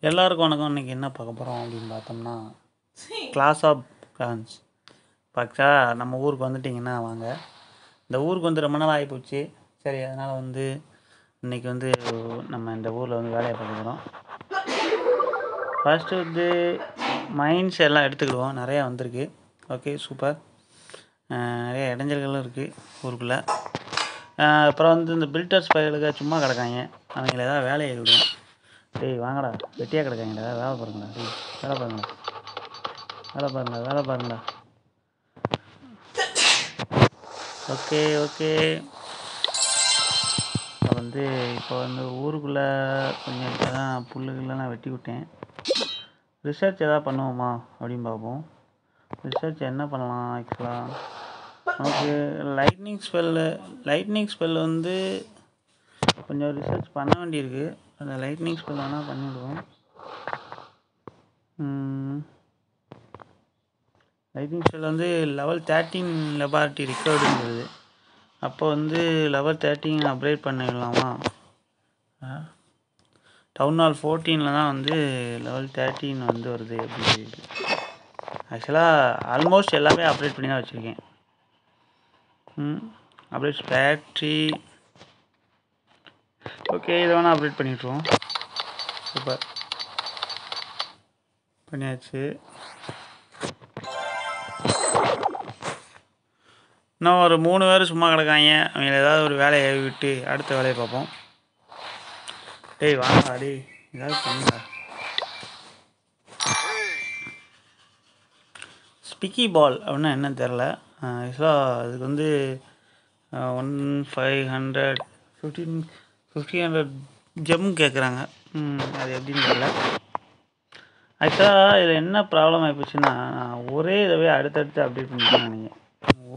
எல்லாருக்கும் வணக்கம். இன்றைக்கி என்ன பார்க்க போகிறோம் அப்படின்னு பார்த்தோம்னா, கிளாஸ் ஆஃப் கிளான்ஸ். பார்த்தா நம்ம ஊருக்கு வந்துட்டிங்கன்னா வாங்க. இந்த ஊருக்கு வந்து ரொம்ப நாள் ஆகிப்போச்சு. சரி, அதனால் வந்து இன்றைக்கி வந்து நம்ம இந்த ஊரில் வந்து வேலையை பார்க்க போகிறோம். ஃபஸ்ட்டு வந்து மைன்ஸ் எல்லாம் எடுத்துக்கிடுவோம். நிறையா வந்திருக்கு. Okay, super. நிறைய இடைஞ்சல்களும் இருக்குது ஊருக்குள்ளே. அப்புறம் வந்து இந்த பில்டர்ஸ் பயிலுக்கு சும்மா கிடக்காங்க. அவங்கள ஏதாவது வேலையை விடுவோம். டேய் வாங்கடா, வெட்டியாக கிடக்காங்கடா, வேலை பாருங்கடா. டேய் வேலை பாருங்கடா, வேலை பாருங்கடா, வேலை பாருங்கடா. Okay okay. வந்து இப்போ வந்து ஊருக்குள்ளே கொஞ்சம் இப்போ தான் புல்லுகள்லாம் வெட்டி விட்டேன். ரிசர்ச் எதாவது பண்ணுவோமா அப்படின்னு பார்ப்போம். ரிசர்ச் என்ன பண்ணலாம்? ஆக்சுவலாக நமக்கு லைட்னிங் ஸ்பெல் வந்து கொஞ்சம் ரிசர்ச் பண்ண வேண்டியிருக்கு. அந்த லைட்னிங் ஸ்பெல் வேணால் பண்ணிவிடுவோம். லைட்னிங் ஸ்பெல் வந்து லெவல் 13 லெபார்ட்டி ரிக்கவர்டுங்கிறது. அப்போ வந்து லெவல் 13 அப்கிரேட் பண்ணிடலாமா? டவுன் ஹால் 14 தான் வந்து லெவல் 13 வந்து வருது அப்படின்னு சொல்லிட்டு. ஆக்சுவலாக ஆல்மோஸ்ட் எல்லாமே அப்டேட் பண்ணி தான் வச்சுருக்கேன். அப்டேட் பேட்ரி ஓகே, இதை வேணால் அப்டேட் பண்ணிவிட்ருவோம். சூப்பர், பண்ணியாச்சு. இன்னும் ஒரு 3 பேர் சும்மா கிடக்காங்க. அவங்கள ஏதாவது ஒரு வேலையை விட்டு அடுத்த வேலையை பார்ப்போம். டேய் வாங்கடா, டேய் ஏதாவது பண்ணுடா. ஸ்பிக்கி பால் அப்படின்னா என்னன்னு தெரில. ஆக்சுவலாக அதுக்கு வந்து 1500 ஜெம் கேட்குறாங்க. அது எப்படின்னு தெரியல. ஆக்சுவலாக இதில் என்ன ப்ராப்ளம் ஆகிப்போச்சுன்னா, ஒரே இதவே அடுத்தடுத்து அப்டேட் பண்ணிட்டேன். நீங்கள்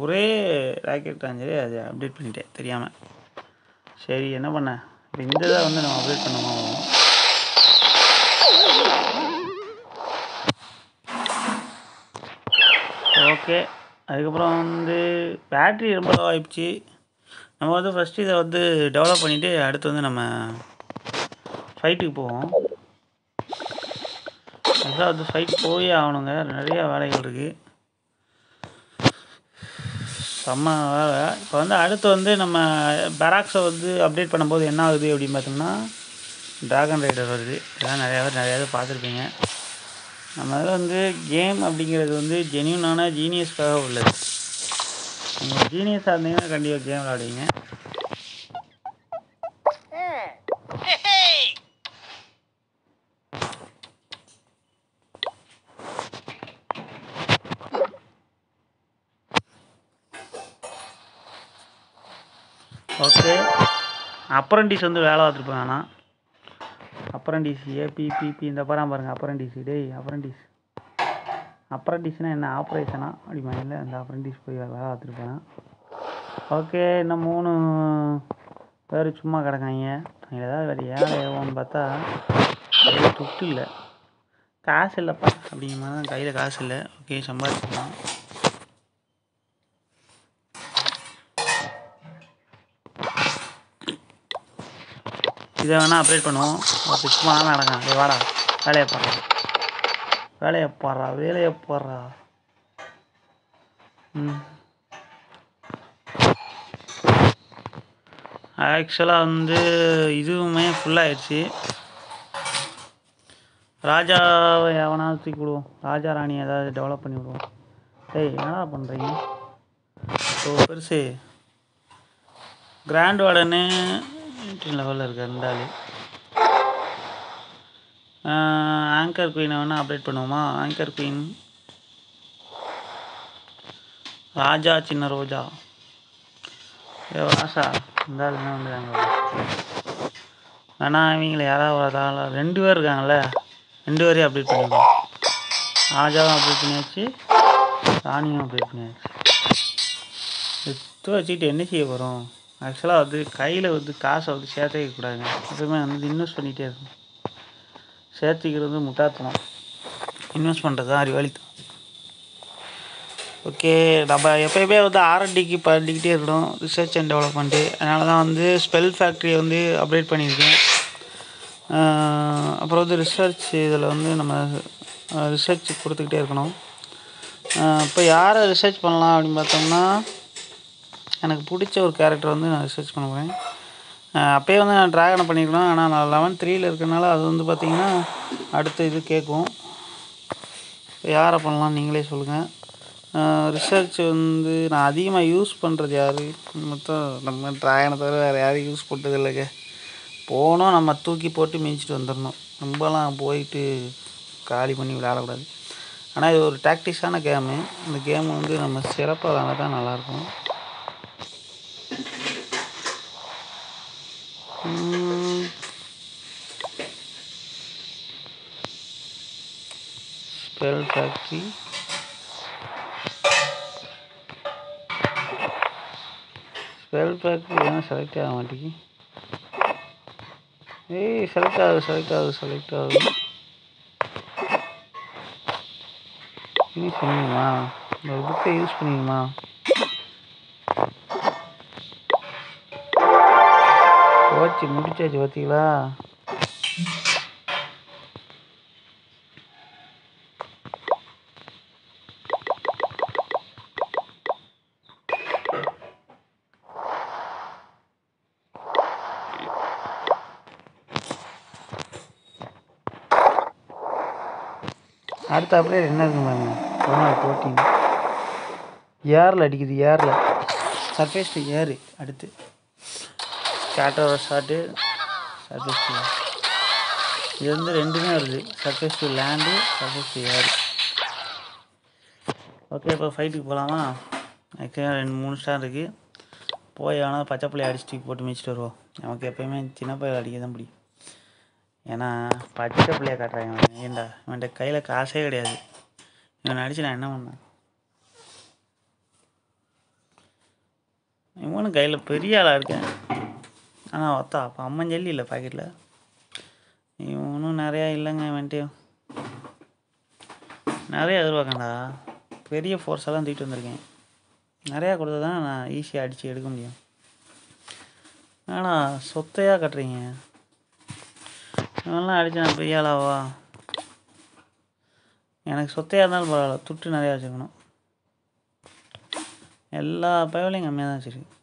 ஒரே ராக்கெட் லாஞ்சரே அது அப்டேட் பண்ணிட்டேன் தெரியாமல். சரி, என்ன பண்ண இப்போ இந்த இதை வந்து நம்ம அப்டேட் பண்ணுமா? ஓகே. அதுக்கப்புறம் வந்து பேட்ரி ரொம்ப லோ ஆகிடுச்சு. நம்ம வந்து ஃபஸ்ட்டு இதை வந்து டெவலப் பண்ணிவிட்டு அடுத்து வந்து நம்ம ஃபைட்டுக்கு போவோம். அதுதான் வந்து ஃபைட் போயே ஆகணுங்க. நிறையா வேலைகள் இருக்குது, செம்ம வேலை. இப்போ வந்து அடுத்து வந்து நம்ம பெராக்ஸை வந்து அப்டேட் பண்ணும்போது என்ன ஆகுது அப்படின்னு பார்த்தோம்னா, ட்ராகன் ரைடர் வருது. இதெல்லாம் நிறையா இது பார்த்துருப்பீங்க. நம்ம இதில் வந்து கேம் அப்படிங்கிறது வந்து ஜென்யூனான ஜீனியஸ்க்காக உள்ளது. நீங்கள் ஜீனியஸாக இருந்தீங்கன்னா கண்டிப்பாக கேம் விளையாடுவீங்க. ஓகே, அப்ரண்டிஸ் வந்து வேலை பார்த்துருப்பேன். ஆனால் அப்ரண்டிஸ் ஏபிபிபி இந்த படம் பாருங்கள். அப்ரண்டிஸ், டேய் அப்ரண்டிஸ்னால் என்ன ஆப்ரேஷனா அப்படிமா? இல்லை, அந்த அப்ரண்டிஸ் போய் வேலை பார்த்துருப்பேன். ஓகே, இன்னும் 3 பேர் சும்மா கிடக்காங்க. அவங்க ஏதாவது வேறு ஏழை ஏவோன்னு பார்த்தா கையில் துட்டு இல்லை, காசு இல்லைப்பா அப்படிங்கிற மாதிரி தான். கையில் காசு இல்லை. ஓகே, சம்பாதிக்கலாம். இதை வேணால் அப்டேட் பண்ணுவோம். சும்மா தான் நடக்கான். வாடா, வேலையை போடுறா. ஆக்சுவலாக வந்து இதுவுமே ஃபுல்லாகிடுச்சு. ராஜாவை எவனாவது தூக்கி விடுவோம். ராஜா ராணி ஏதாவது டெவலப் பண்ணி விடுவோம். டேய் என்னடா பண்ணுறீங்க? ஸோ பெருசு கிராண்ட் வார்டனு லெவலில் இருக்க இருந்தாலே ஆங்கர் குயினை வேணால் அப்டேட் பண்ணுவோமா? ஆங்கர் குயின் ராஜா, சின்ன ரோஜா. ராசா இருந்தாலும் என்ன வந்துடுறாங்க வேணா. இவங்கள யாராவது 2 பேர் இருக்காங்கள்ல, 2 பேரையும் அப்டேட் பண்ணிடுவோம். ராஜாவும் அப்டேட் பண்ணியாச்சு, ராணியும் அப்டேட் பண்ணியாச்சு. எடுத்து வச்சுக்கிட்டு என்ன செய்ய போகிறோம்? ஆக்சுவலாக வந்து கையில் வந்து காசை வந்து சேர்த்து வைக்கக்கூடாதுங்க. எப்பவுமே வந்து இன்வெஸ்ட் பண்ணிகிட்டே இருக்கும். சேர்த்துக்கிறது முட்டாள்தனம், இன்வெஸ்ட் பண்ணுறது தான் அறிவாளித்தனம். ஓகே, நம்ம எப்போயுமே வந்து ஆர்என்டிக்கு பண்ணிக்கிட்டே இருக்கணும், ரிசர்ச் அண்ட் டெவலப்மெண்ட்டு. அதனால தான் வந்து ஸ்பெல் ஃபேக்ட்ரியை வந்து அப்டேட் பண்ணியிருக்கேன். அப்புறம் வந்து ரிசர்ச் இதில் வந்து நம்ம ரிசர்ச் கொடுத்துக்கிட்டே இருக்கணும். இப்போ யாரை ரிசர்ச் பண்ணலாம் அப்படின்னு பார்த்தோம்னா, எனக்கு பிடிச்ச ஒரு கேரக்டர் வந்து நான் ரிசர்ச் பண்ண போகிறேன். அப்போயே வந்து நான் ட்ராகனை பண்ணியிருக்கணும். ஆனால் நான் 11-3 இருக்கிறனால அது வந்து பார்த்திங்கன்னா அடுத்த இது கேட்கும். இப்போ யாரை பண்ணலாம் நீங்களே சொல்லுங்கள். ரிசர்ச் வந்து நான் அதிகமாக யூஸ் பண்ணுறது யார்? மொத்தம் நம்ம ட்ராகனை தவிர வேறு யாரும் யூஸ் பண்ணுறது இல்லைங்க. போனோம் நம்ம தூக்கி போட்டு மிதிச்சிட்டு வந்துடணும். ரொம்பலாம் போயிட்டு காலி பண்ணி விளையாடக்கூடாது. ஆனால் இது ஒரு டாக்டிக்ஸான கேமு. இந்த கேம் வந்து நம்ம சிறப்பாக விளையாண்டா தான் நல்லாயிருக்கும். ஸ்பெல் ஃபேக்ட்ரி, ஸ்பெல் ஃபேக்ட்ரி ஏன்னா செலக்ட் ஆக மாட்டேங்கி. செலக்ட் ஆகுது. யூஸ் பண்ணிடுமா? ஒரு புக்கை யூஸ் பண்ணிடுமா? போச்சு, முடிச்சாச்சு. பார்த்தீங்களா? அடுத்த அப்படியே என்ன இருக்குங்க பாருங்க. போட்டிங்க ஏரில் அடிக்குது. ஏரில் சர்ஃபேஸ் டு ஏரு. அடுத்து starter shot, surface to air. இது வந்து ரெண்டுமே வருது. Surface to land, surface to air. Okay, இப்போ ஃபைட்டுக்கு போகலாமா? ஆக்சுவலாக 2-3 ஸ்டார் இருக்குது. போய் ஆனால் பச்சை பிள்ளைய அடிச்சுட்டு போட்டு மிதிச்சிட்டு வருவோம். நமக்கு எப்போயுமே சின்ன பையன் அடிக்க தான் பிடிக்கும். ஏன்னா பச்சை பிள்ளைய காட்டுறாங்க. ஏன்டா இவன்கிட்ட கையில் காசே கிடையாது. இவன் அடிச்சு நான் என்ன பண்ணேன்? இவனும் கையில் பெரிய ஆளாக இருக்கேன். ஆனால் ஒத்தா அப்போ அம்மன் ஜல்லி இல்லை பாக்கெட்டில். இவனும் நிறையா இல்லைங்க. இவன்ட்டையும் நிறையா எதிர்பார்க்கண்டா. பெரிய ஃபோர்ஸெல்லாம் தூக்கிட்டு வந்திருக்கேன். நிறையா கொடுத்தா தான் நான் ஈஸியாக அடித்து எடுக்க முடியும். ஆனால் சொத்தையாக கட்டுறீங்க. இவெல்லாம் அடித்து நான் பெரிய ஆளாவா? எனக்கு சொத்தையாக இருந்தாலும் பரவாயில்ல, துட்டு நிறையா வச்சுக்கணும். எல்லா பயவிலையும் கம்மியாக தான் வச்சுருக்கு.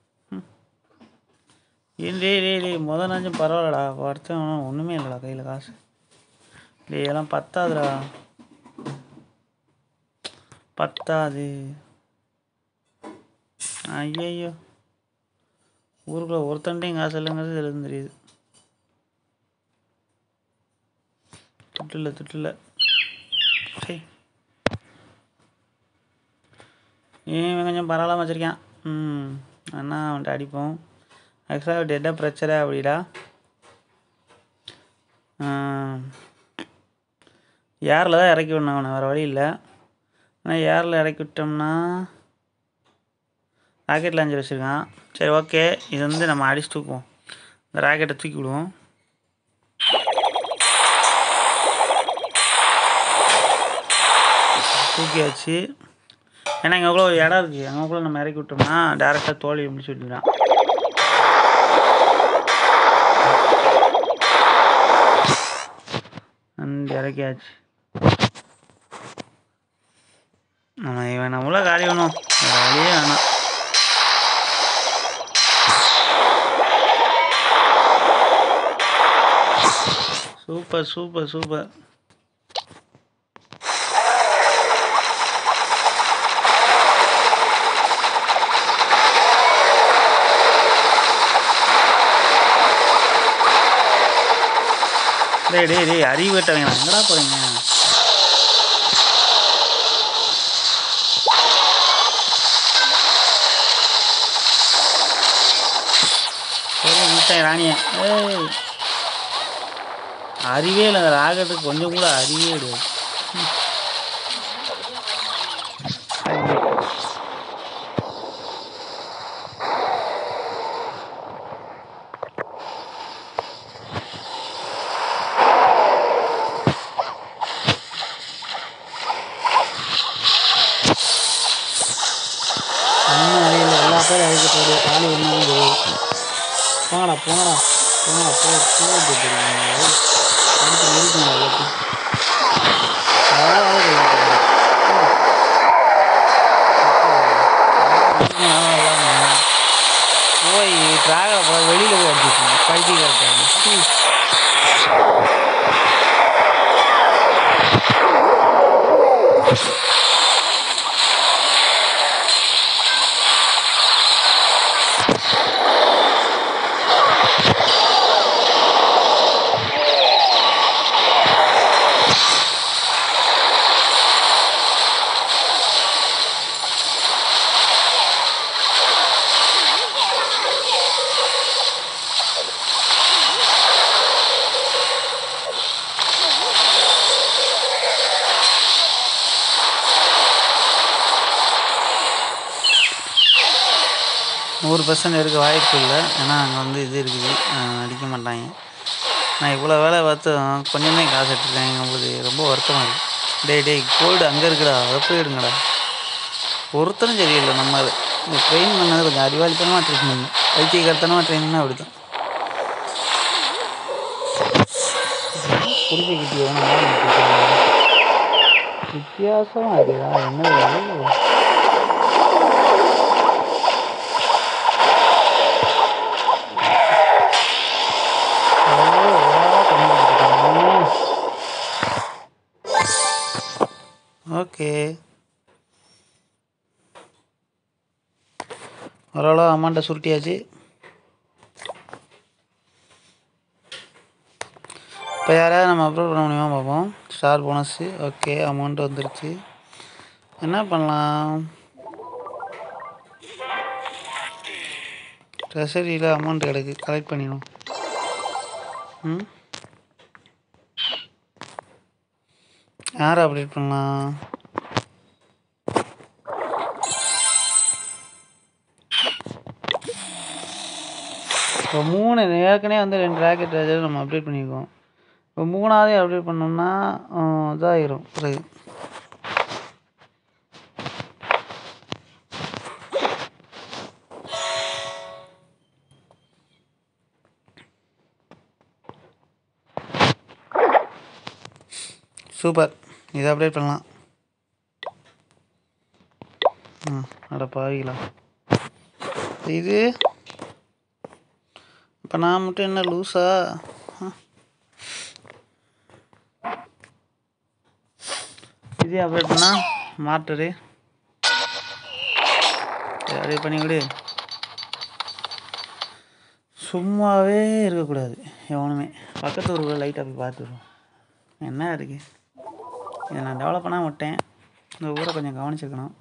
முதல் நாச்சும் பரவாயில்லடா. வருத்தம் ஒன்றுமே இல்லைடா கையில் காசு. இதெல்லாம் பத்தாதுடா, பத்தாது. ஐயோ, ஊருக்குள்ளே ஒருத்தன்ட்டையும் காசு இல்லைங்கிறது இதில் தெரியுது. துட்டு இல்லை. சரி, இவன் கொஞ்சம் பரவாயில்லாம வச்சுருக்கான். அண்ணா அவன்கிட்ட அடிப்போம். ஆக்சுவலாக டெட்டாக பிரச்சனை அப்படிடா. ஏரில் தான் இறக்கி விடணும் அவனை, வேறு வழி இல்லை. ஆனால் ஏரில் இறக்கி விட்டோம்னா ராக்கெட் லாஞ்சர் வச்சுருக்கான். சரி, ஓகே, இது வந்து நம்ம அடிச்சு தூக்குவோம். இந்த ராக்கெட்டை தூக்கி விடுவோம். தூக்கியாச்சு. ஏன்னா எங்களுக்குள்ள ஒரு இடம் இருக்குது. எங்களுக்குள்ள நம்ம இறக்கி விட்டோம்னா டேரெக்டாக தோல்வி முடிச்சு விட்டுறான். இறக்கியாச்சு. இவன் நம்மள காலி வேணும், வழியே வேணாம். சூப்பர். டேய் அறிவு வெட்டவங்க எங்கடா போறீங்க? ராணிய அறிவே இல்லை. அந்த ராகத்துக்கு கொஞ்சம் கூட அறிவே கிடையாது. எல்லா பேரும் அழைக்கப்போது காலி ஒன்றும் போங்கடா. இருக்குங்க எல்லாத்தையும். போய் ட்ராகை போய் வெளியில் போய் அடிச்சுட்டு பைக்கி கரெக்டாக இருக்க வாய்ப்பு இல்லை. ஏன்னா அங்கே வந்து இது இருக்குது, அடிக்க மாட்டாங்க. நான் இவ்வளோ வேலை பார்த்து கொஞ்சமே காசு எடுத்துருக்கேன். நம்மளுக்கு ரொம்ப வருத்தமாக இருக்குது. டேய் கோல்டு அங்கே இருக்குடா, அதை போய் எடுங்கடா. ஒருத்தரும் சரியில்லை. நம்ம இந்த ட்ரெயின் பண்ணது கொஞ்சம் அறிவாளித்தனமாக ட்ரெயின் பண்ணணும். வைத்தியகரத்தனமாக ட்ரெயின் பண்ணால் அப்படி தான் குறிப்பிக்கிட்டே வித்தியாசம். அதுதான் என்ன ஓகே. ஓரளவு அமௌண்ட்டை சுருட்டியாச்சு. இப்போ யாராவது நம்ம அப்லோட் பண்ண முடியுமா பார்ப்போம். ஸ்டார் போனஸு ஓகே, அமௌண்ட் வந்துருச்சு. என்ன பண்ணலாம்? ட்ரெஷரியில் அமௌண்ட் கிடக்கு, கலெக்ட் பண்ணிடணும். யாரை அப்டேட் பண்ணலாம்? இப்போ 3 ஏற்கனவே வந்து 2 ராக்கெட் ராஜாவை நம்ம அப்டேட் பண்ணியிருக்கோம். இப்போ 3ஆவதே அப்டேட் பண்ணோம்னா இதாகிடும். பிறகு சூப்பர், இதை அப்டேட் பண்ணலாம். அட பாவிக்கலாம். இது இப்போ நான் மட்டும் என்ன லூஸா? இதே அப்டேட் பண்ணால் மாட்டரு அப்டேட் பண்ணிவிடு. சும்மாவே இருக்கக்கூடாது எவனுமே. பக்கத்து ஊருக்கு லைட்டாக போய் பார்த்துருவோம் என்ன இருக்குது. இதை நான் டெவலப் பண்ண விட்டேன். இந்த ஊரை கொஞ்சம் கவனிச்சுக்கணும்.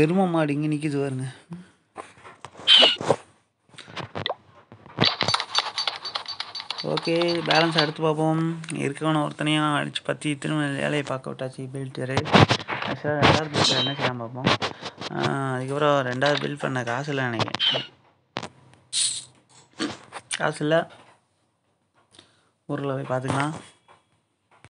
எருமை மாடு இங்கே நிற்கிது பாருங்க. ஓகே, பேலன்ஸ் எடுத்து பார்ப்போம். இருக்கவனை ஒருத்தனையும் அடித்து பற்றி திரும்ப வேலையை பார்க்க விட்டாச்சு. பில்டரு ஆக்சுவலாக 2வது பில்டர் என்ன செய்யலாம் பார்ப்போம். அதுக்கப்புறம் 2வது பில் பண்ண காசு இல்லை நினைக்கிறேன். காசு இல்லை, ஊரில் போய் பார்த்துக்கலாம்.